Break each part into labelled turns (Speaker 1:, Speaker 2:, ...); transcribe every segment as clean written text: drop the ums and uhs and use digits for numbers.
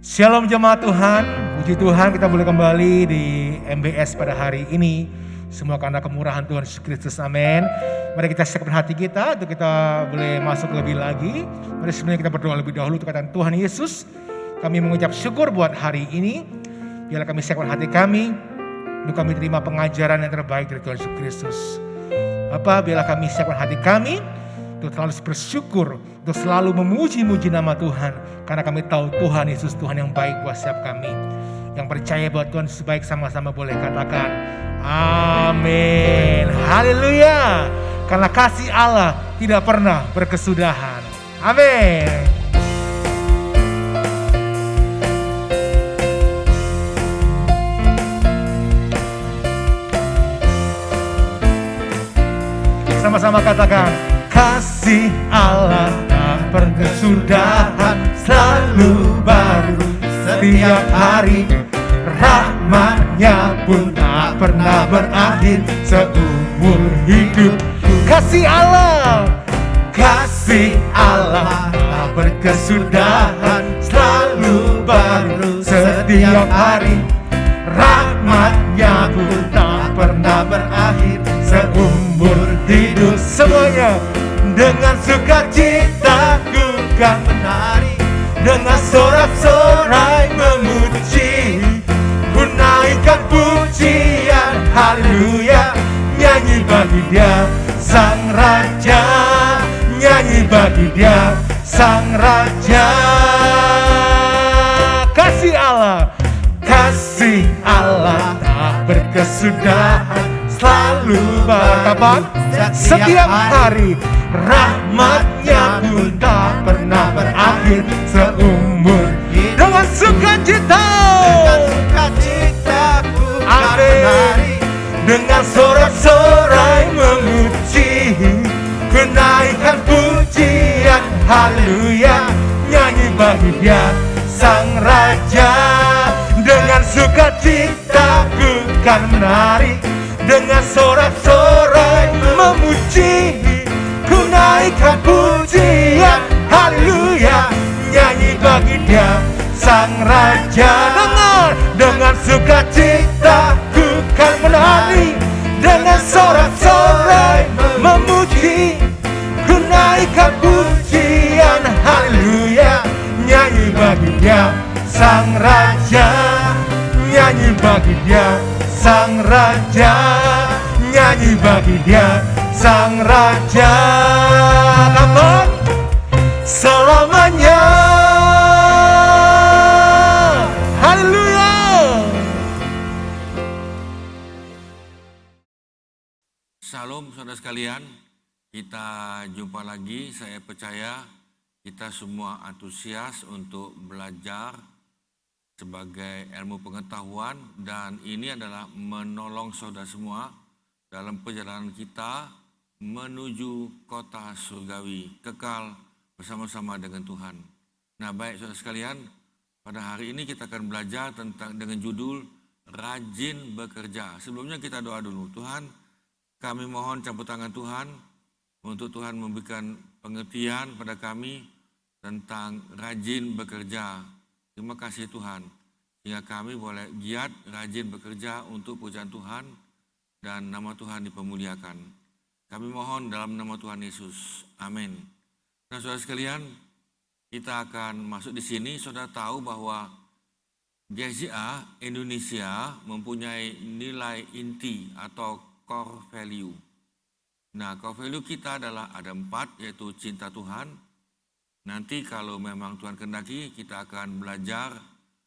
Speaker 1: Shalom jemaat Tuhan, puji Tuhan kita boleh kembali di MBS pada hari ini. Semua karena kemurahan Tuhan Yesus Kristus, amin. Mari kita siapkan hati kita untuk kita boleh masuk lebih lagi. Mari sebelumnya kita berdoa lebih dahulu untuk kata Tuhan Yesus. Kami mengucap syukur buat hari ini. Biarlah kami siapkan hati kami untuk kami terima pengajaran yang terbaik dari Tuhan Yesus Kristus. Bapak, biarlah kami siapkan hati kami untuk selalu bersyukur, untuk selalu memuji-muji nama Tuhan. Karena kami tahu Tuhan Yesus Tuhan yang baik buat setiap kami. Yang percaya bahwa Tuhan Yesus baik sama-sama boleh katakan amin. Haleluya. Karena kasih Allah tidak pernah berkesudahan. Amin. Sama-sama katakan, kasih Allah tak berkesudahan, selalu baru setiap hari. Rahmat-Nya pun tak pernah berakhir seumur hidup. Kasih Allah tak berkesudahan, selalu baru setiap hari. Rahmat-Nya pun tak pernah berakhir seumur hidup. Semuanya dengan sukacita ku kan menari, dengan sorak-sorai memuji, ku naikkan pujian haleluya. Nyanyi bagi Dia Sang Raja, nyanyi bagi Dia Sang Raja. Kasih Allah tak berkesudahan, selalu berkapan setiap hari. Rahmat-Nya pun tak pernah berakhir seumur hidup. Dengan sukacita ku kan menari, dengan sorak-sorai memuji, ku naikkan pujian haleluya. Nyanyi bagi Dia Sang Raja, dengan sukacita ku kan menari, dengan sorak-sorai memuji, ku naikkan pujian haleluya. Nyanyi bagi Dia Sang Raja. Dengan sukacita ku kan menari, dengan sorak-sorai memuji, ku naikkan pujian haleluya. Nyanyi bagi Dia Sang Raja, nyanyi bagi Dia Sang Raja, nyanyi bagi Dia Sang Raja. Kapan? Selamanya. Haleluya.
Speaker 2: Shalom saudara sekalian, kita jumpa lagi. Saya percaya kita semua antusias untuk belajar sebagai ilmu pengetahuan, dan ini adalah menolong saudara semua dalam perjalanan kita menuju kota surgawi kekal bersama-sama dengan Tuhan. Nah, baik saudara sekalian, pada hari ini kita akan belajar dengan judul Rajin Bekerja. Sebelumnya kita doa dulu. Tuhan, kami mohon campur tangan Tuhan untuk Tuhan memberikan pengertian pada kami tentang rajin bekerja. Terima kasih Tuhan, sehingga kami boleh giat rajin bekerja untuk pujian Tuhan dan nama Tuhan dipermuliakan. Kami mohon dalam nama Tuhan Yesus. Amin. Nah, saudara sekalian, kita akan masuk di sini. Saudara tahu bahwa GZA Indonesia mempunyai nilai inti atau core value. Nah, core value kita adalah ada 4, yaitu cinta Tuhan. Nanti kalau memang Tuhan kehendaki, kita akan belajar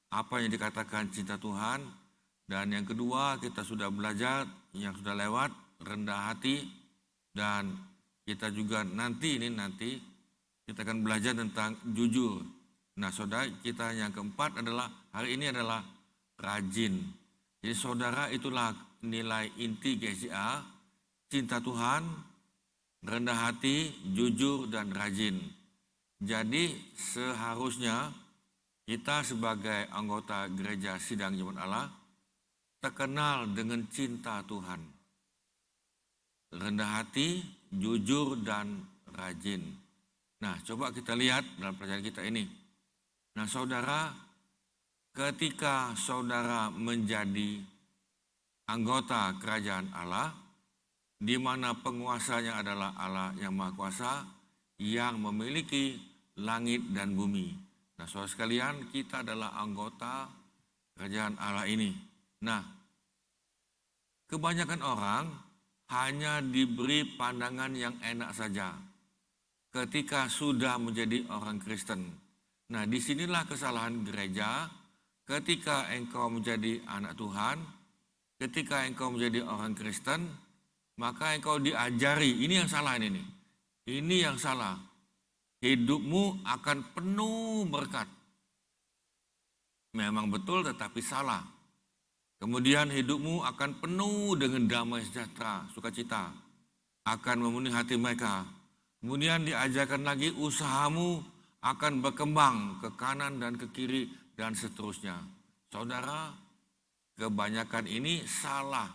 Speaker 2: apa yang dikatakan cinta Tuhan. Dan yang kedua, kita sudah belajar yang sudah lewat, rendah hati. Dan kita juga nanti kita akan belajar tentang jujur. Nah, saudara, kita yang keempat adalah, hari ini adalah rajin. Jadi saudara, itulah nilai inti GZA, cinta Tuhan, rendah hati, jujur, dan rajin. Jadi seharusnya kita sebagai anggota gereja sidang jemaat Allah terkenal dengan cinta Tuhan, rendah hati, jujur, dan rajin. Nah, coba kita lihat dalam pelajaran kita ini. Nah, saudara, ketika saudara menjadi anggota kerajaan Allah, di mana penguasanya adalah Allah yang Maha Kuasa, yang memiliki langit dan bumi. Nah, saudara sekalian, kita adalah anggota kerajaan Allah ini. Nah, kebanyakan orang hanya diberi pandangan yang enak saja ketika sudah menjadi orang Kristen. Nah, disinilah kesalahan gereja. Ketika engkau menjadi anak Tuhan, ketika engkau menjadi orang Kristen, maka engkau diajari, ini yang salah ini. Ini yang salah. Hidupmu akan penuh berkat. Memang betul tetapi salah. Kemudian hidupmu akan penuh dengan damai sejahtera, sukacita. Akan memenuhi hati mereka. Kemudian diajarkan lagi usahamu akan berkembang ke kanan dan ke kiri dan seterusnya. Saudara, kebanyakan ini salah.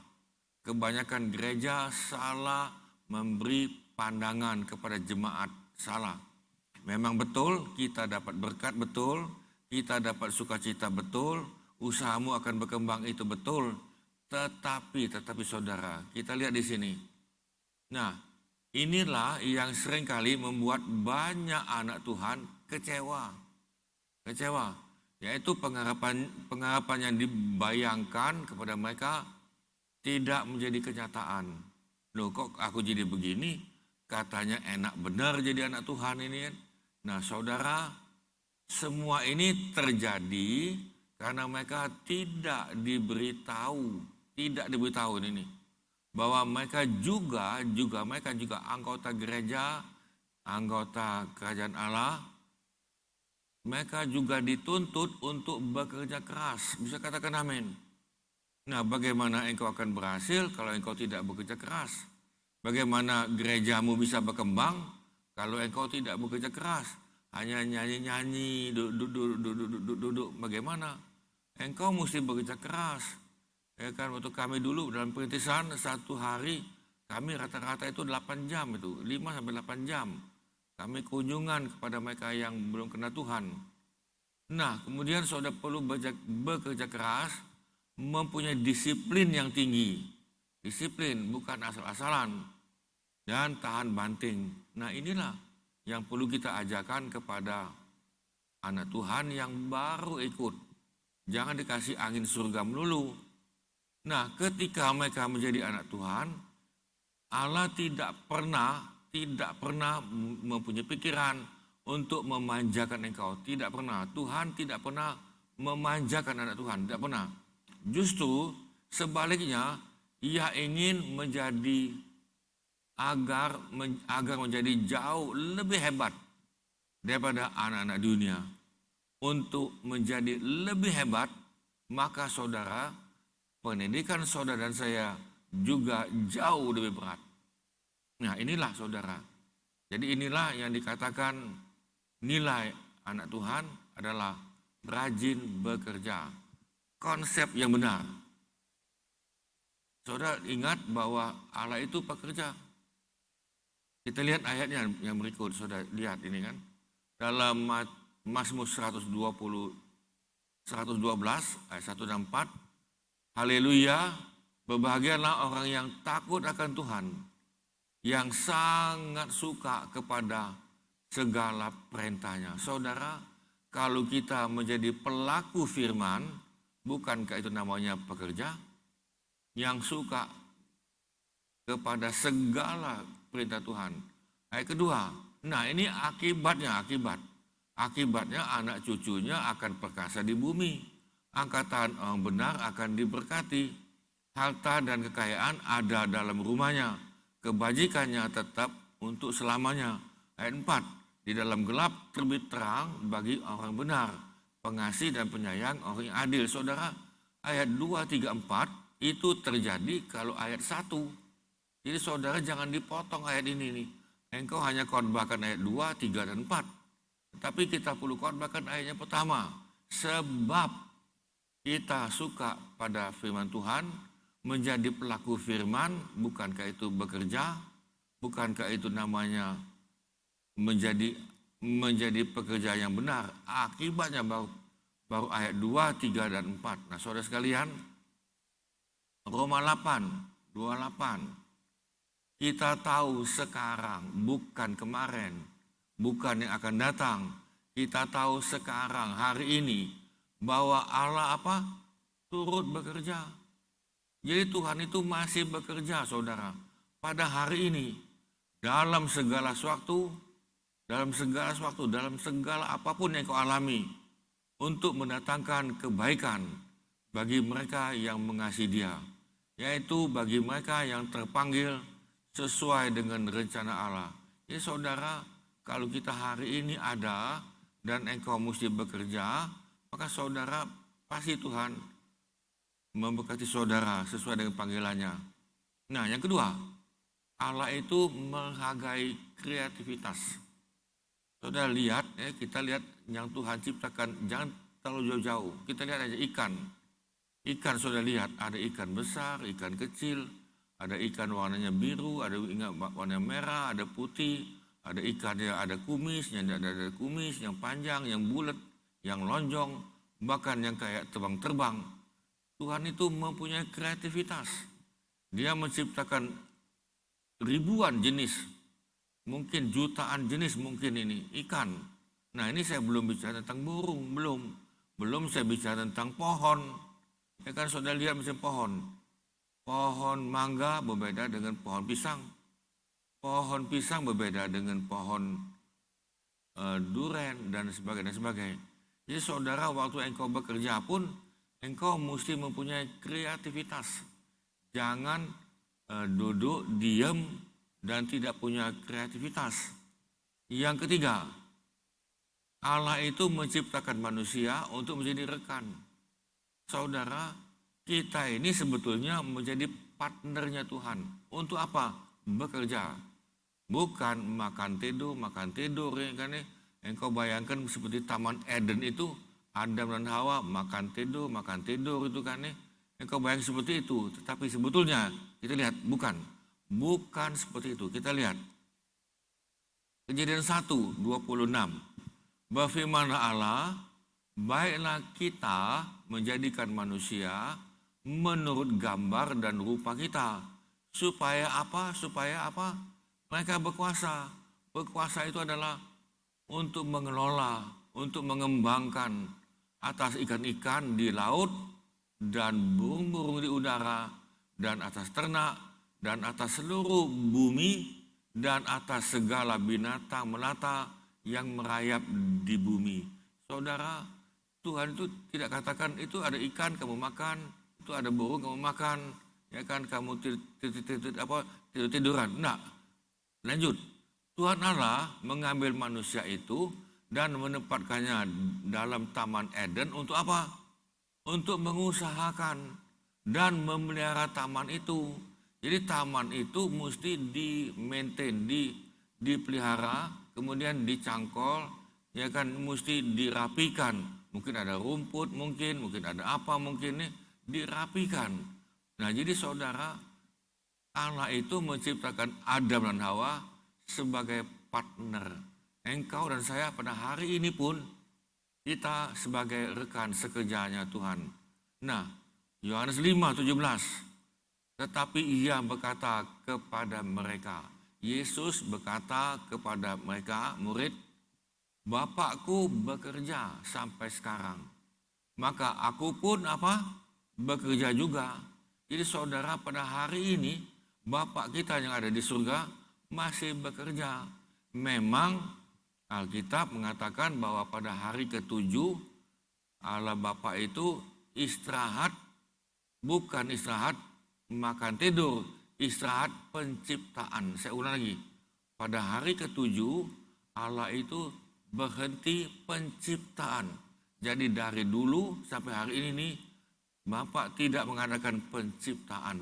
Speaker 2: Kebanyakan gereja salah memberi pandangan kepada jemaat, salah. Memang betul kita dapat berkat, betul. Kita dapat sukacita, betul. Usahamu akan berkembang, itu betul. Tetapi saudara, kita lihat di sini. Nah, inilah yang seringkali membuat banyak anak Tuhan kecewa. Yaitu pengharapan yang dibayangkan kepada mereka tidak menjadi kenyataan. Loh, kok aku jadi begini? Katanya enak benar jadi anak Tuhan ini. Nah, saudara, semua ini terjadi karena mereka tidak diberitahu ini, bahwa mereka juga anggota gereja, anggota kerajaan Allah. Mereka juga dituntut untuk bekerja keras. Bisa katakan amin. Nah, bagaimana engkau akan berhasil kalau engkau tidak bekerja keras? Bagaimana gerejamu bisa berkembang kalau engkau tidak bekerja keras? Hanya nyanyi-nyanyi, duduk, bagaimana? Engkau mesti bekerja keras. Ya kan, waktu kami dulu dalam perintisan, satu hari kami rata-rata itu 8 jam itu, 5-8 jam. Kami kunjungan kepada mereka yang belum kenal Tuhan. Nah, kemudian saudara perlu bekerja keras, mempunyai disiplin yang tinggi. Disiplin bukan asal-asalan. Dan tahan banting. Nah, inilah yang perlu kita ajarkan kepada anak Tuhan yang baru ikut. Jangan dikasih angin surga melulu. Nah, ketika mereka menjadi anak Tuhan, Allah tidak pernah mempunyai pikiran untuk memanjakan engkau. Tidak pernah. Tuhan tidak pernah memanjakan anak Tuhan. Tidak pernah. Justru sebaliknya, ia ingin menjadi agar menjadi jauh lebih hebat daripada anak-anak dunia. Untuk menjadi lebih hebat, maka saudara, pendidikan saudara dan saya juga jauh lebih berat. Nah, inilah saudara. Jadi inilah yang dikatakan nilai anak Tuhan adalah rajin bekerja. Konsep yang benar. Saudara ingat bahwa Allah itu pekerja. Kita lihat ayatnya yang berikut, saudara lihat ini kan. Dalam Mazmur 112 ayat 1 dan 4. Haleluya, berbahagialah orang yang takut akan Tuhan, yang sangat suka kepada segala perintahnya. Saudara, kalau kita menjadi pelaku firman, bukankah itu namanya pekerja? Yang suka kepada segala perintah Tuhan. Ayat kedua, nah ini akibatnya anak cucunya akan perkasa di bumi. Angkatan orang benar akan diberkati. Harta dan kekayaan ada dalam rumahnya. Kebajikannya tetap untuk selamanya. Ayat 4, di dalam gelap terbit terang bagi orang benar. Pengasih dan penyayang orang yang adil. Saudara, ayat 2, 3, 4 itu terjadi kalau ayat 1. Jadi saudara jangan dipotong ayat ini nih. Engkau hanya khotbahkan ayat 2, 3, dan 4. Tapi kita perlu khotbahkan ayatnya pertama. Sebab kita suka pada firman Tuhan, menjadi pelaku firman, bukankah itu bekerja? Bukankah itu namanya menjadi pekerja yang benar? Akibatnya baru ayat 2, 3, dan 4. Nah saudara sekalian, Roma 8, 28. Kita tahu sekarang, bukan kemarin, bukan yang akan datang. Kita tahu sekarang, hari ini, bahwa Allah apa? Turut bekerja. Jadi Tuhan itu masih bekerja, saudara. Pada hari ini, dalam segala waktu, dalam segala apapun yang kau alami, untuk mendatangkan kebaikan bagi mereka yang mengasihi Dia, yaitu bagi mereka yang terpanggil sesuai dengan rencana Allah. Jadi saudara, kalau kita hari ini ada dan engkau mesti bekerja, maka saudara pasti Tuhan memberkati saudara sesuai dengan panggilannya. Nah yang kedua, Allah itu menghargai kreativitas. Saudara lihat, kita lihat yang Tuhan ciptakan, jangan terlalu jauh-jauh. Kita lihat aja ikan. Ikan saudara lihat, ada ikan besar, ikan kecil, ada ikan warnanya biru, ada ikan warna merah, ada putih, ada ikan yang ada kumisnya, ada kumis, yang panjang, yang bulat, yang lonjong, bahkan yang kayak terbang-terbang. Tuhan itu mempunyai kreativitas. Dia menciptakan ribuan jenis, mungkin jutaan jenis mungkin ini ikan. Nah ini saya belum bicara tentang burung, belum saya bicara tentang pohon. Ya kan saudara lihat misalnya pohon mangga berbeda dengan pohon pisang berbeda dengan pohon duren dan sebagainya. Jadi saudara, waktu engkau bekerja pun engkau mesti mempunyai kreativitas. Jangan duduk diam dan tidak punya kreativitas. Yang ketiga, Allah itu menciptakan manusia untuk menjadi rekan. Saudara, kita ini sebetulnya menjadi partnernya Tuhan. Untuk apa? Bekerja. Bukan makan tidur ya kan ya. Engkau bayangkan seperti Taman Eden itu, Adam dan Hawa makan tidur itu kan ya. Engkau bayangkan seperti itu, tetapi sebetulnya kita lihat bukan seperti itu. Kita lihat Kejadian 1:26. Berfirmanlah Allah, baiklah kita menjadikan manusia menurut gambar dan rupa kita. Supaya apa? Mereka berkuasa. Berkuasa itu adalah untuk mengelola, untuk mengembangkan atas ikan-ikan di laut dan burung-burung di udara dan atas ternak dan atas seluruh bumi dan atas segala binatang melata yang merayap di bumi. Saudara, Tuhan itu tidak katakan itu ada ikan kamu makan, itu ada burung kamu makan, ya kan kamu tiduran. Enggak. Lanjut. Tuhan Allah mengambil manusia itu dan menempatkannya dalam Taman Eden untuk apa? Untuk mengusahakan dan memelihara taman itu. Jadi taman itu mesti di-maintain, dipelihara, kemudian dicangkol, ya kan mesti dirapikan. Mungkin ada rumput, mungkin ada apa, mungkin dirapikan. Nah jadi saudara, Allah itu menciptakan Adam dan Hawa sebagai partner. Engkau dan saya pada hari ini pun kita sebagai rekan sekerjanya Tuhan. Nah, Yohanes 5:17. Tetapi ia berkata kepada mereka, Yesus berkata kepada mereka, murid, Bapakku bekerja sampai sekarang. Maka aku pun bekerja juga. Jadi saudara, pada hari ini Bapak kita yang ada di surga masih bekerja. Memang Alkitab mengatakan bahwa pada hari ke-7 Allah Bapa itu istirahat, bukan istirahat makan tidur, istirahat penciptaan. Saya ulang lagi, pada hari ke-7 Allah itu berhenti penciptaan. Jadi dari dulu sampai hari ini nih, Bapak tidak mengadakan penciptaan.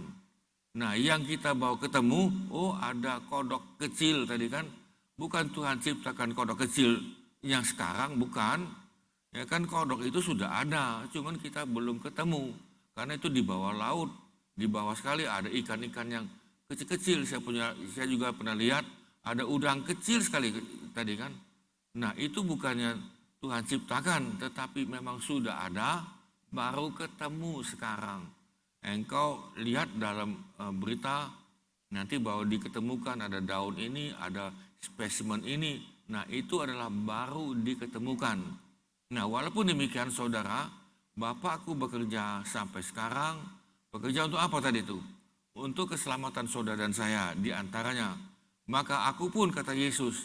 Speaker 2: Nah yang kita bawa ketemu, ada kodok kecil tadi kan. Bukan Tuhan ciptakan kodok kecil yang sekarang, bukan. Ya kan kodok itu sudah ada, cuman kita belum ketemu. Karena itu di bawah laut, di bawah sekali ada ikan-ikan yang kecil-kecil. Saya juga pernah lihat ada udang kecil sekali tadi kan. Nah itu bukannya Tuhan ciptakan, tetapi memang sudah ada, baru ketemu sekarang. Engkau lihat dalam berita nanti bahwa diketemukan ada daun ini, ada spesimen ini. Nah, itu adalah baru diketemukan. Nah, walaupun demikian saudara, Bapakku bekerja sampai sekarang, bekerja untuk apa tadi itu? Untuk keselamatan saudara dan saya di antaranya. Maka aku pun, kata Yesus,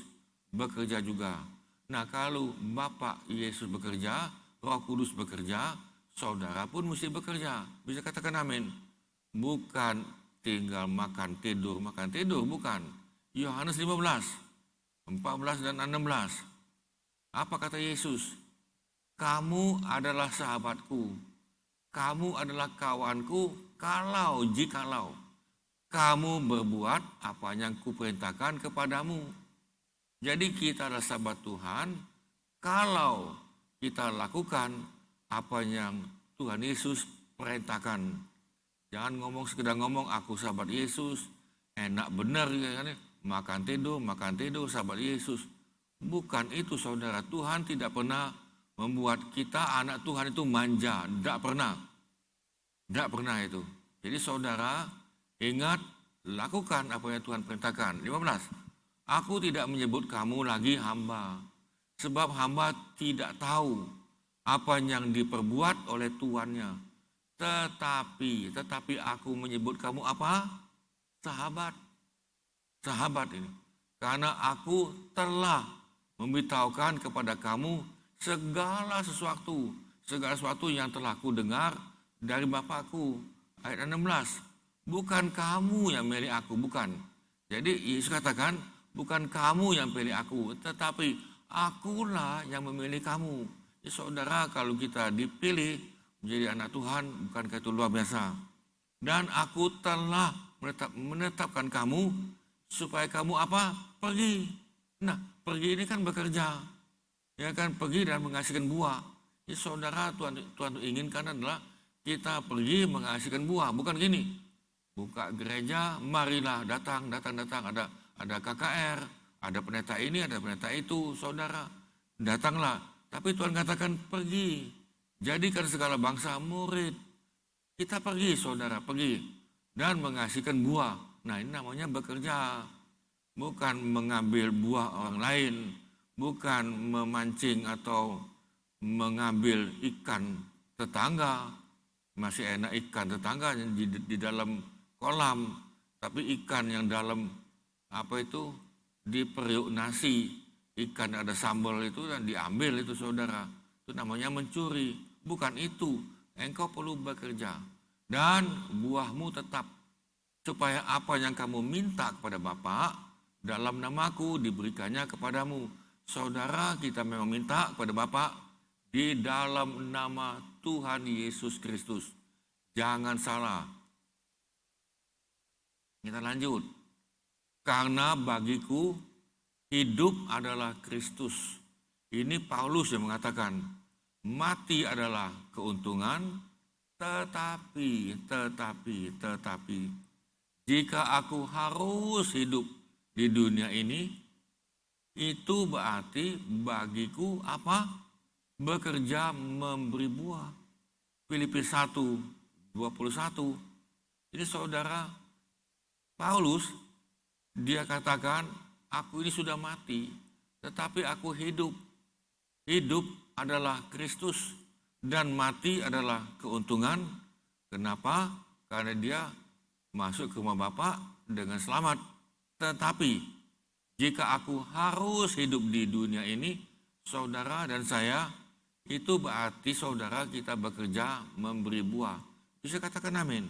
Speaker 2: bekerja juga. Nah, kalau Bapak Yesus bekerja, Roh Kudus bekerja, saudara pun mesti bekerja. Bisa katakan amin. Bukan tinggal makan tidur, bukan. Yohanes 15, 14 dan 16. Apa kata Yesus? Kamu adalah sahabatku, kamu adalah kawanku, jikalau kamu berbuat apa yang kuperintahkan kepadamu. Jadi kita adalah sahabat Tuhan kalau kita lakukan apa yang Tuhan Yesus perintahkan. Jangan sekedar ngomong aku sahabat Yesus, enak benar kan, makan tidur sahabat Yesus. Bukan itu saudara, Tuhan tidak pernah membuat kita anak Tuhan itu manja, tidak pernah itu. Jadi saudara ingat, lakukan apa yang Tuhan perintahkan. 15. Aku tidak menyebut kamu lagi hamba, sebab hamba tidak tahu apa yang diperbuat oleh tuannya. Tetapi aku menyebut kamu apa? Sahabat ini. Karena aku telah memberitahukan kepada kamu segala sesuatu yang telah ku dengar dari Bapakku. Ayat 16. Bukan kamu yang milih aku, bukan. Jadi Yesus katakan, bukan kamu yang pilih aku, tetapi akulah yang memilih kamu. Ya, saudara, kalau kita dipilih menjadi anak Tuhan, bukankah itu luar biasa? Dan aku telah menetapkan kamu supaya kamu apa? Pergi. Nah, pergi ini kan bekerja. Ya kan, pergi dan menghasilkan buah. Ya saudara, Tuhan inginkan adalah kita pergi menghasilkan buah. Bukan gini, buka gereja, marilah datang. Ada KKR, ada pendeta ini, ada pendeta itu, saudara. Datanglah. Tapi Tuhan katakan pergi. Jadikan segala bangsa murid. Kita pergi, saudara, pergi. Dan menghasilkan buah. Nah, ini namanya bekerja. Bukan mengambil buah orang lain. Bukan memancing atau mengambil ikan tetangga. Masih enak ikan tetangga di dalam kolam. Tapi ikan yang dalam di periuk nasi, ikan ada sambal itu dan diambil itu saudara. Itu namanya mencuri. Bukan itu. Engkau perlu bekerja. Dan buahmu tetap. Supaya apa yang kamu minta kepada Bapa dalam namaku diberikannya kepadamu. Saudara, kita memang minta kepada Bapa di dalam nama Tuhan Yesus Kristus. Jangan salah. Kita lanjut. Karena bagiku hidup adalah Kristus. Ini Paulus yang mengatakan, mati adalah keuntungan, tetapi, jika aku harus hidup di dunia ini, itu berarti bagiku apa? Bekerja memberi buah. Filipi 1:21. Jadi saudara, Paulus, dia katakan, aku ini sudah mati, tetapi aku hidup. Hidup adalah Kristus dan mati adalah keuntungan. Kenapa? Karena dia masuk ke rumah Bapa dengan selamat. Tetapi jika aku harus hidup di dunia ini, saudara dan saya, itu berarti saudara kita bekerja memberi buah. Bisa katakan amin.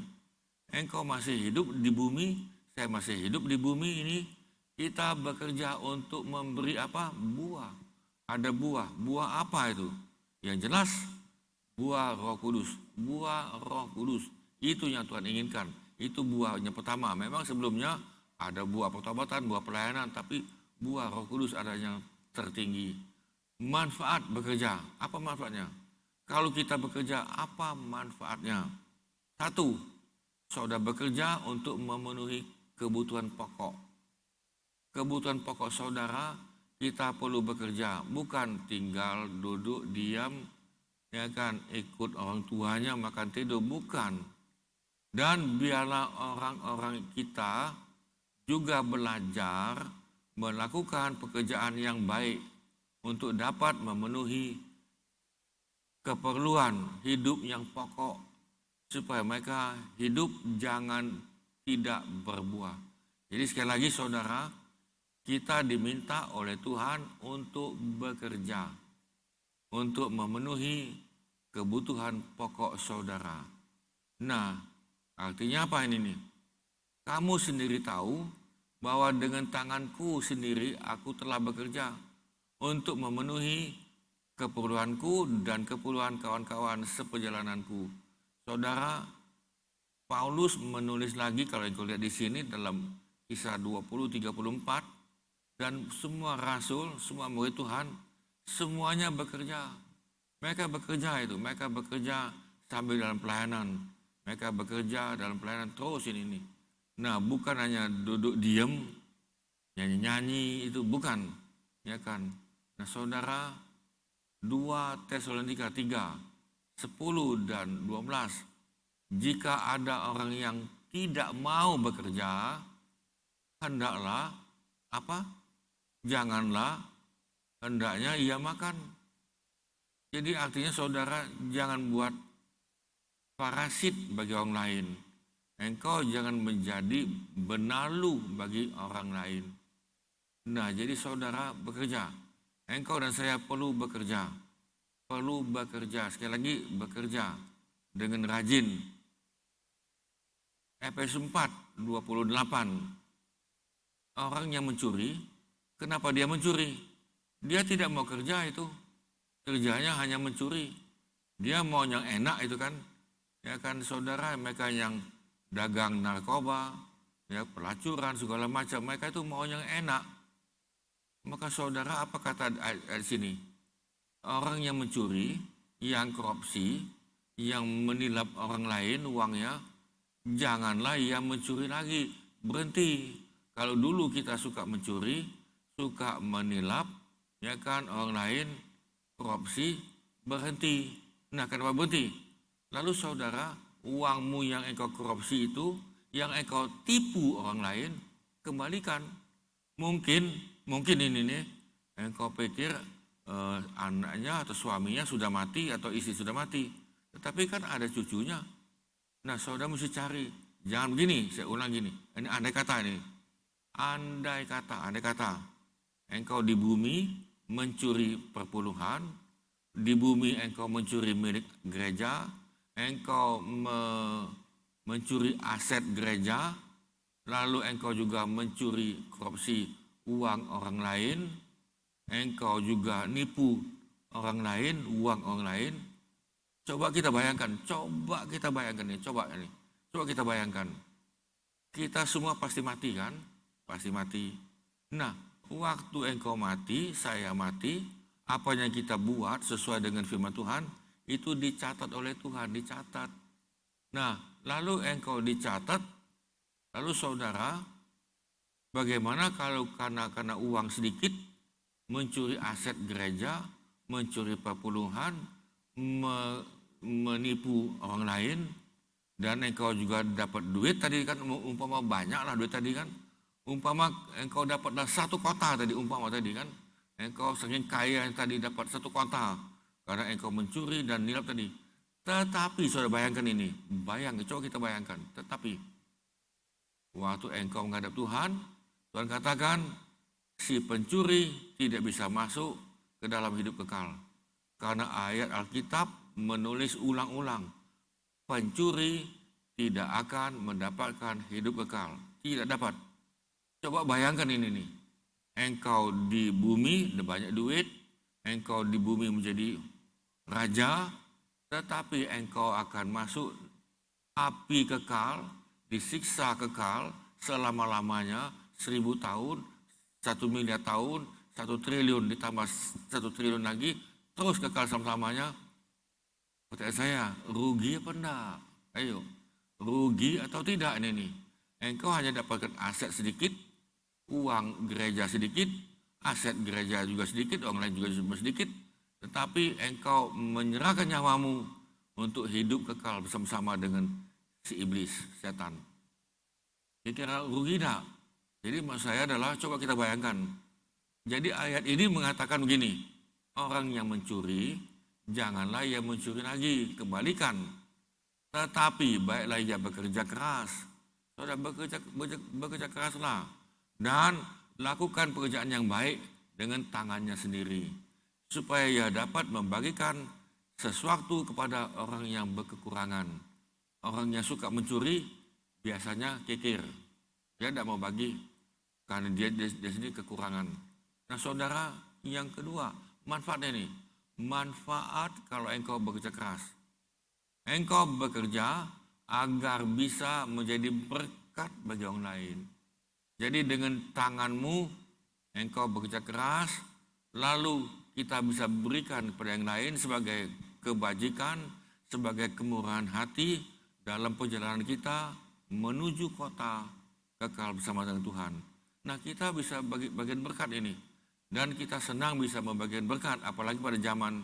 Speaker 2: Engkau masih hidup di bumi, saya masih hidup di bumi ini, kita bekerja untuk memberi apa? Buah. Ada buah. Buah apa itu? Yang jelas, buah Roh Kudus. Buah Roh Kudus. Itu yang Tuhan inginkan. Itu buahnya pertama. Memang sebelumnya ada buah pertobatan, buah pelayanan, tapi buah Roh Kudus ada yang tertinggi. Manfaat bekerja. Apa manfaatnya? Kalau kita bekerja, apa manfaatnya? 1, saudara bekerja untuk memenuhi kebutuhan pokok. Kebutuhan pokok saudara kita perlu bekerja, bukan tinggal duduk diam, ya kan, ikut orang tuanya makan tidur, bukan. Dan biarlah orang-orang kita juga belajar melakukan pekerjaan yang baik untuk dapat memenuhi keperluan hidup yang pokok, supaya mereka hidup jangan tidak berbuah. Jadi sekali lagi saudara, kita diminta oleh Tuhan untuk bekerja, untuk memenuhi kebutuhan pokok saudara. Nah, artinya apa ini nih? Kamu sendiri tahu bahwa dengan tanganku sendiri aku telah bekerja untuk memenuhi keperluanku dan keperluan kawan-kawan seperjalananku. Saudara, Paulus menulis lagi, kalau kau lihat di sini dalam Kisah 20:34, dan semua rasul, semua murid Tuhan, semuanya bekerja. Mereka bekerja sambil dalam pelayanan. Mereka bekerja dalam pelayanan terus ini. Nah, bukan hanya duduk diam, nyanyi-nyanyi, itu bukan, ya kan. Nah, saudara, 2 Tesalonika 3, 10 dan 12. Jika ada orang yang tidak mau bekerja, hendaklah apa? Janganlah hendaknya ia makan. Jadi artinya saudara jangan buat parasit bagi orang lain. Engkau jangan menjadi benalu bagi orang lain. Nah, jadi saudara bekerja. Engkau dan saya perlu bekerja. Perlu bekerja. Sekali lagi bekerja dengan rajin. Efesus 4:28. Orang yang mencuri, kenapa dia mencuri? Dia tidak mau kerja itu. Kerjanya hanya mencuri. Dia mau yang enak itu kan. Ya kan saudara, mereka yang dagang narkoba, ya pelacuran segala macam, mereka itu mau yang enak. Maka saudara, apa kata di sini? Orang yang mencuri, yang korupsi, yang menilap orang lain uangnya, janganlah ia mencuri lagi. Berhenti. Kalau dulu kita suka mencuri, suka menilap, ya kan, orang lain, korupsi, berhenti. Nah, kenapa berhenti? Lalu saudara, uangmu yang engkau korupsi itu, yang engkau tipu orang lain, kembalikan. Mungkin ini nih, engkau pikir anaknya atau suaminya sudah mati atau istri sudah mati. Tetapi kan ada cucunya. Nah, saudara mesti cari. Jangan begini, saya ulang gini. Ini andai kata ini. Andai kata, engkau di bumi mencuri perpuluhan, di bumi engkau mencuri milik gereja, engkau mencuri aset gereja, lalu engkau juga mencuri korupsi uang orang lain, engkau juga nipu orang lain, uang orang lain. Coba kita bayangkan nih, coba kita bayangkan. Kita semua pasti mati kan? Pasti mati. Nah, waktu engkau mati, saya mati, apa yang kita buat sesuai dengan firman Tuhan, itu dicatat oleh Tuhan, dicatat. Nah, lalu engkau dicatat, lalu saudara, bagaimana kalau karena uang sedikit, mencuri aset gereja, mencuri perpuluhan, menipu orang lain, dan engkau juga dapat duit tadi kan, umpama banyak lah duit tadi kan, umpama engkau dapatlah satu kota tadi, umpama tadi kan, engkau saking kaya yang tadi dapat satu kota, karena engkau mencuri dan nilap tadi. Tetapi saudara bayangkan ini, coba kita bayangkan, tetapi waktu engkau menghadap Tuhan, Tuhan katakan, si pencuri tidak bisa masuk ke dalam hidup kekal. Karena ayat Alkitab menulis ulang-ulang, pencuri tidak akan mendapatkan hidup kekal. Tidak dapat. Coba bayangkan ini nih. Engkau di bumi ada banyak duit, engkau di bumi menjadi raja, tetapi engkau akan masuk api kekal, disiksa kekal selama-lamanya, 1000 tahun, 1 miliar tahun, 1 triliun ditambah 1 triliun lagi, terus kekal selama-lamanya. Pertanyaan saya, rugi apa enggak? Ayo, rugi atau tidak ini nih? Engkau hanya dapatkan aset sedikit, uang gereja sedikit, aset gereja juga sedikit, orang lain juga sedikit, tetapi engkau menyerahkan nyawamu untuk hidup kekal bersama-sama dengan si iblis, setan. Kira-kira rugi tak? Jadi maksud saya adalah, coba kita bayangkan. Jadi ayat ini mengatakan begini, orang yang mencuri, janganlah ia mencuri lagi, kebalikan. Tetapi baiklah ia bekerja keras. Saudara bekerja keraslah. Dan lakukan pekerjaan yang baik dengan tangannya sendiri. Supaya ia dapat membagikan sesuatu kepada orang yang berkekurangan. Orang yang suka mencuri biasanya kikir. Dia tidak mau bagi karena dia sendiri kekurangan. Nah saudara, yang kedua, manfaatnya ini. Manfaat kalau engkau bekerja keras. Engkau bekerja agar bisa menjadi berkat bagi orang lain. Jadi dengan tanganmu engkau bekerja keras, lalu kita bisa berikan kepada yang lain sebagai kebajikan, sebagai kemurahan hati dalam perjalanan kita menuju kota kekal bersama dengan Tuhan. Nah kita bisa bagi bagian berkat ini. Dan kita senang bisa membagikan berkat, apalagi pada zaman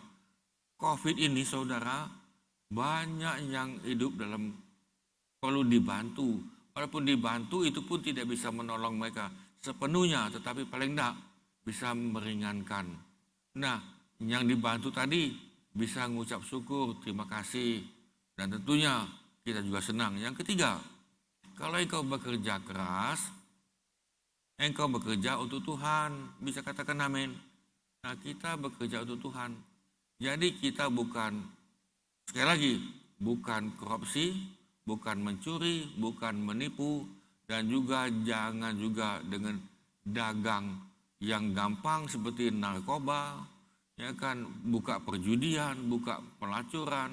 Speaker 2: COVID ini saudara, banyak yang hidup dalam perlu dibantu. Walaupun dibantu itu pun tidak bisa menolong mereka sepenuhnya, tetapi paling tidak bisa meringankan. Nah, yang dibantu tadi bisa mengucap syukur, terima kasih, dan tentunya kita juga senang. Yang ketiga, kalau engkau bekerja keras, engkau bekerja untuk Tuhan, bisa katakan amin. Nah, kita bekerja untuk Tuhan. Jadi kita bukan, sekali lagi, bukan korupsi, bukan mencuri, bukan menipu, dan juga jangan juga dengan dagang yang gampang seperti narkoba, ya kan, buka perjudian, buka pelacuran.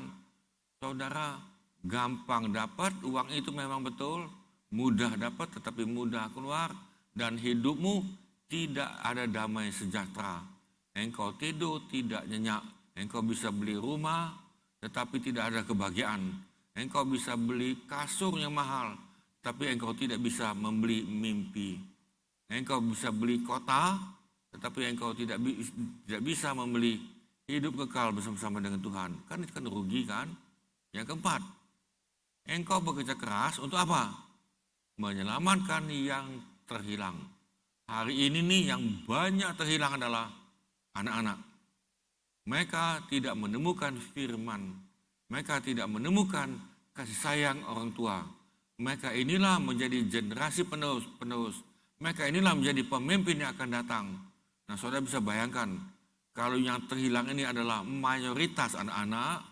Speaker 2: Saudara, gampang dapat uang itu memang betul, mudah dapat tetapi mudah keluar, dan hidupmu tidak ada damai sejahtera. Engkau tidur tidak nyenyak, engkau bisa beli rumah tetapi tidak ada kebahagiaan. Engkau bisa beli kasur yang mahal tapi engkau tidak bisa membeli mimpi. Engkau bisa beli kota tetapi engkau tidak bisa membeli hidup kekal bersama-sama dengan Tuhan. Kan itu kan rugi kan? Yang keempat, engkau bekerja keras untuk apa? Menyelamatkan yang terhilang. Hari ini nih yang banyak terhilang adalah anak-anak. Mereka tidak menemukan firman. Mereka tidak menemukan kasih sayang orang tua. Mereka inilah menjadi generasi penerus. Mereka inilah menjadi pemimpin yang akan datang. Nah, saudara bisa bayangkan, kalau yang terhilang ini adalah mayoritas anak-anak,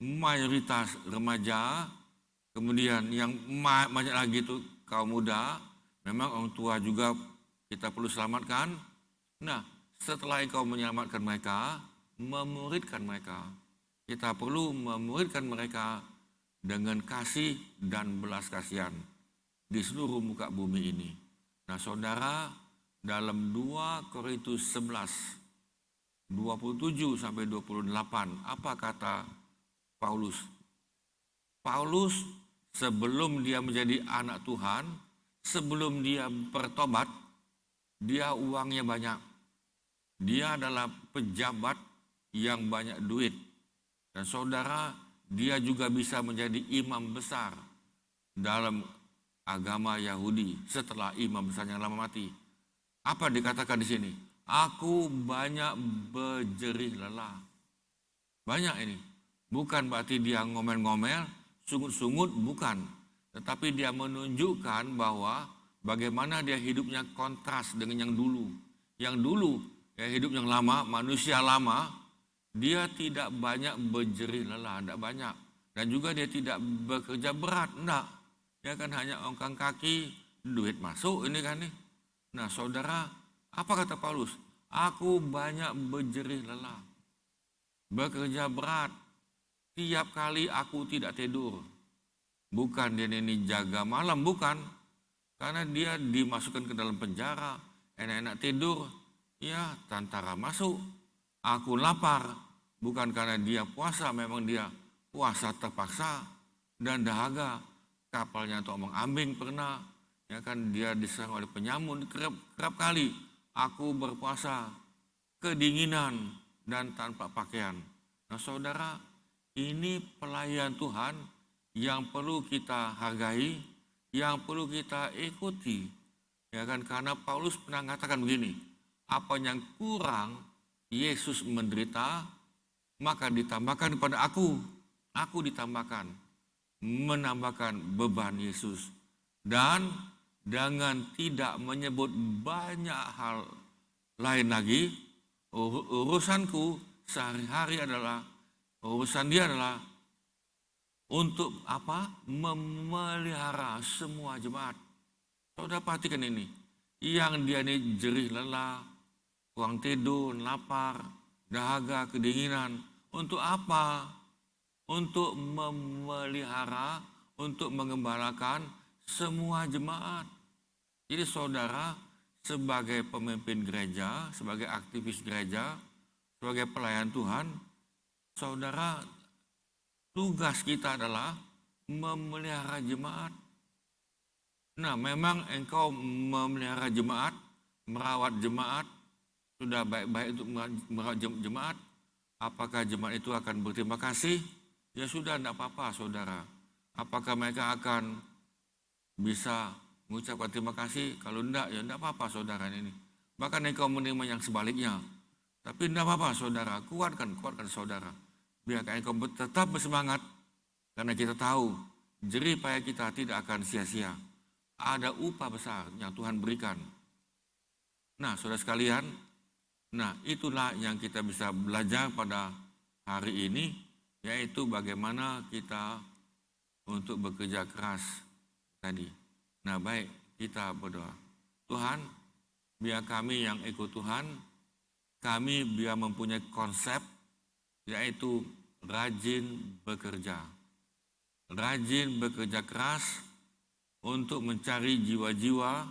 Speaker 2: mayoritas remaja, kemudian yang banyak lagi itu kaum muda, memang orang tua juga kita perlu selamatkan. Nah, setelah engkau menyelamatkan mereka, memuridkan mereka. Kita perlu memuridkan mereka dengan kasih dan belas kasihan di seluruh muka bumi ini. Nah, saudara, dalam 2 Korintus 11, 27 sampai 28, apa kata Paulus? Paulus sebelum dia menjadi anak Tuhan, sebelum dia bertobat, dia uangnya banyak. Dia adalah pejabat yang banyak duit. Dan saudara, dia juga bisa menjadi imam besar dalam agama Yahudi setelah imam besarnya lama mati. Apa dikatakan di sini? Aku banyak berjerih lelah. Banyak ini. Bukan berarti dia ngomel-ngomel, sungut-sungut, bukan. Tetapi dia menunjukkan bahwa bagaimana dia hidupnya kontras dengan yang dulu. Yang dulu, ya hidup yang lama, manusia lama, dia tidak banyak berjerih lelah, tidak banyak. Dan juga dia tidak bekerja berat, enggak. Dia kan hanya ongkang kaki, duit masuk ini kan nih. Nah saudara, apa kata Paulus? Aku banyak berjerih lelah, bekerja berat, tiap kali aku tidak tidur. Bukan dia ini jaga malam, bukan. Karena dia dimasukkan ke dalam penjara, enak-enak tidur, ya tentara masuk. Aku lapar, bukan karena dia puasa, memang dia puasa terpaksa dan dahaga. Kapalnya Tok Ambing pernah, ya kan dia diserang oleh penyamun kerap kali. aku berpuasa kedinginan dan tanpa pakaian. Nah saudara, ini pelayan Tuhan yang perlu kita hargai, yang perlu kita ikuti. Ya kan, karena Paulus pernah mengatakan begini, apa yang kurang Yesus menderita, maka ditambahkan kepada aku ditambahkan, menambahkan beban Yesus. Dan dengan tidak menyebut banyak hal lain lagi, urusanku sehari-hari adalah, urusan dia adalah untuk apa? Memelihara semua jemaat. Saudara perhatikan ini, yang dia ini jerih lelah, kurang tidur, lapar, dahaga, kedinginan. Untuk apa? Untuk memelihara, untuk mengembalakan semua jemaat. Jadi saudara, sebagai pemimpin gereja, sebagai aktivis gereja, sebagai pelayan Tuhan, saudara, tugas kita adalah memelihara jemaat. Nah, memang engkau memelihara jemaat, merawat jemaat, sudah baik-baik untuk merawat jemaat. Apakah jemaat itu akan berterima kasih? Ya sudah, tidak apa-apa saudara. Apakah mereka akan bisa mengucapkan terima kasih? Kalau tidak, ya tidak apa-apa saudara ini. Bahkan engkau menerima yang sebaliknya. Tapi tidak apa-apa saudara, kuatkan saudara. Biar engkau tetap bersemangat, karena kita tahu jerih payah kita tidak akan sia-sia. Ada upah besar yang Tuhan berikan. Nah saudara sekalian, nah itulah yang kita bisa belajar pada hari ini, yaitu bagaimana kita untuk bekerja keras tadi. Nah baik, kita berdoa. Tuhan, biar kami yang ikut Tuhan, kami biar mempunyai konsep, yaitu rajin bekerja. Rajin bekerja keras untuk mencari jiwa-jiwa,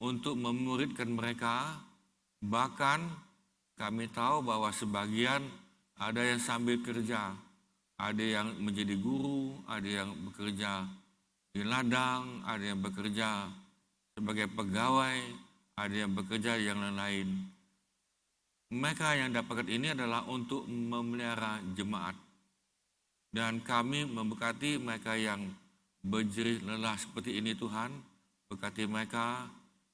Speaker 2: untuk memuridkan mereka. Bahkan kami tahu bahwa sebagian ada yang sambil kerja, ada yang menjadi guru, ada yang bekerja di ladang, ada yang bekerja sebagai pegawai, ada yang bekerja yang lain-lain. Mereka yang dapatkan ini adalah untuk memelihara jemaat. Dan kami memberkati mereka yang berjerih lelah seperti ini Tuhan. Berkati mereka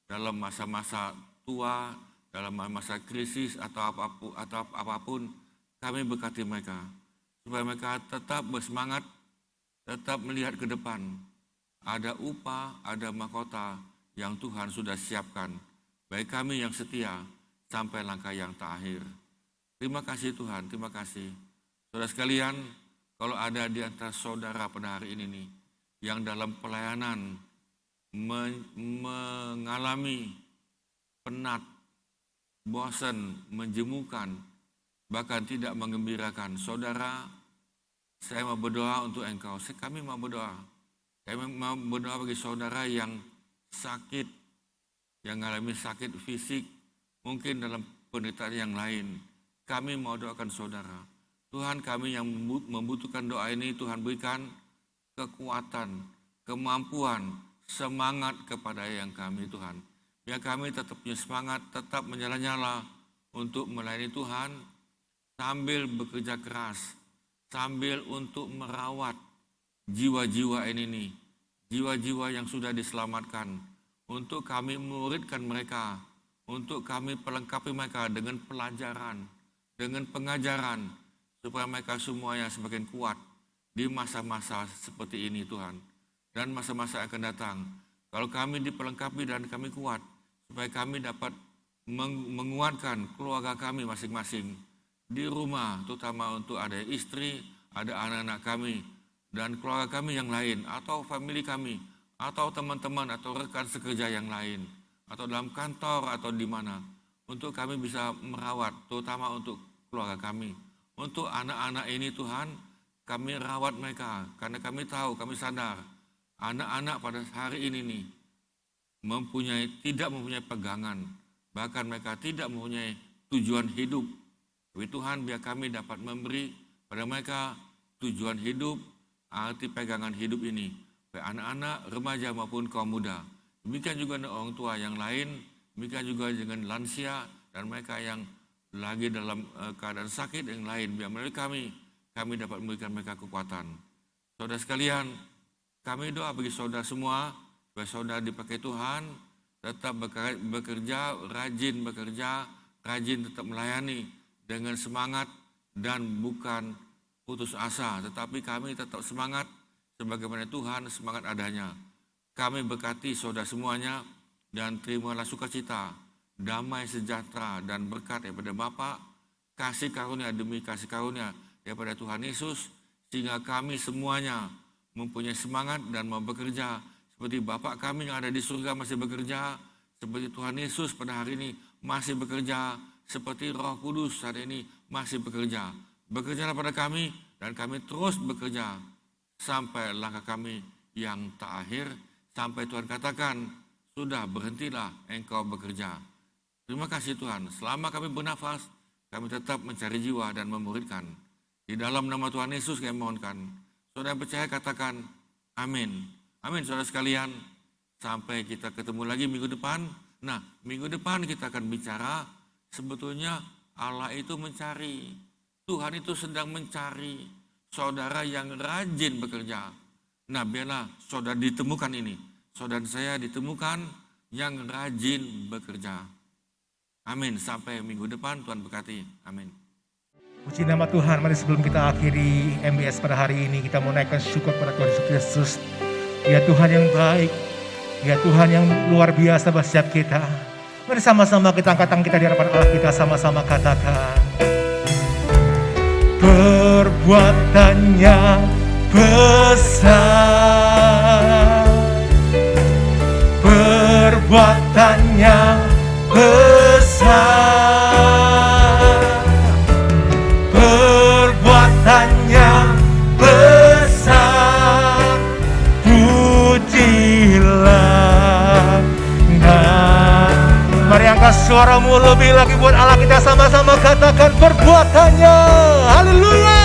Speaker 2: dalam masa-masa tua, dalam masa krisis atau apapun, kami berkati mereka. Supaya mereka tetap bersemangat, tetap melihat ke depan. Ada upah, ada mahkota yang Tuhan sudah siapkan. Baik kami yang setia sampai langkah yang terakhir. Terima kasih Tuhan, terima kasih. Saudara sekalian, kalau ada di antara saudara pada hari ini nih, yang dalam pelayanan mengalami penat, bosan, menjemukan, bahkan tidak mengembirakan. Saudara, saya mau berdoa untuk engkau. Kami mau berdoa. Kami mau berdoa bagi saudara yang sakit, yang mengalami sakit fisik, mungkin dalam penderitaan yang lain. Kami mau doakan saudara. Tuhan, kami yang membutuhkan doa ini, Tuhan berikan kekuatan, kemampuan, semangat kepada yang kami Tuhan. Biar kami tetap punya semangat, tetap menyala-nyala untuk melayani Tuhan sambil bekerja keras, sambil untuk merawat jiwa-jiwa ini nih, jiwa-jiwa yang sudah diselamatkan, untuk kami muridkan mereka, untuk kami pelengkapi mereka dengan pelajaran, dengan pengajaran, supaya mereka semuanya semakin kuat di masa-masa seperti ini Tuhan. Dan masa-masa akan datang, kalau kami dipelengkapi dan kami kuat, supaya kami dapat menguatkan keluarga kami masing-masing di rumah, terutama untuk ada istri, ada anak-anak kami, dan keluarga kami yang lain, atau famili kami, atau teman-teman, atau rekan sekerja yang lain, atau dalam kantor, atau di mana, untuk kami bisa merawat, terutama untuk keluarga kami. Untuk anak-anak ini Tuhan, kami rawat mereka, karena kami tahu, kami sadar, anak-anak pada hari ini nih, tidak mempunyai pegangan, bahkan mereka tidak mempunyai tujuan hidup. Tapi Tuhan, biar kami dapat memberi pada mereka tujuan hidup, arti pegangan hidup ini, baik anak-anak, remaja maupun kaum muda. Demikian juga orang tua yang lain demikian juga dengan lansia dan mereka yang lagi dalam keadaan sakit yang lain. Biar melalui kami dapat memberikan mereka kekuatan. Saudara sekalian, kami doa bagi saudara semua, supaya saudara dipakai Tuhan, tetap bekerja, rajin tetap melayani dengan semangat dan bukan putus asa. Tetapi kami tetap semangat sebagaimana Tuhan semangat adanya. Kami berkati saudara semuanya dan terimalah sukacita, damai sejahtera dan berkat daripada Bapa, kasih karunia demi kasih karunia daripada Tuhan Yesus, sehingga kami semuanya mempunyai semangat dan mau bekerja seperti Bapa kami yang ada di surga masih bekerja, seperti Tuhan Yesus pada hari ini masih bekerja, seperti Roh Kudus saat ini masih bekerja. Bekerjalah pada kami dan kami terus bekerja sampai langkah kami yang tak akhir, sampai Tuhan katakan, sudah berhentilah engkau bekerja. Terima kasih Tuhan, selama kami bernafas, kami tetap mencari jiwa dan memuridkan. Di dalam nama Tuhan Yesus kami mohonkan. Saudara yang percaya katakan, amin. Amin saudara sekalian, sampai kita ketemu lagi minggu depan. Nah, minggu depan kita akan bicara, sebetulnya Allah itu mencari. Tuhan itu sedang mencari saudara yang rajin bekerja. Nah, biarlah saudara ditemukan ini. Saudara saya ditemukan yang rajin bekerja. Amin. Sampai minggu depan, Tuhan berkati. Amin.
Speaker 1: Puji nama Tuhan. Mari sebelum kita akhiri MBS pada hari ini, kita mau naikkan syukur pada Tuhan Yesus Kristus. Ya Tuhan yang baik, ya Tuhan yang luar biasa bagi setiap kita. Mari sama-sama kita angkat tangan kita di hadapan Allah, kita sama-sama katakan. Perbuatannya besar, perbuatannya besar, perbuatannya besar, pujilah. Nah, mari angkat suaramu lebih lagi buat Allah, kita sama-sama katakan perbuatannya. Haleluya.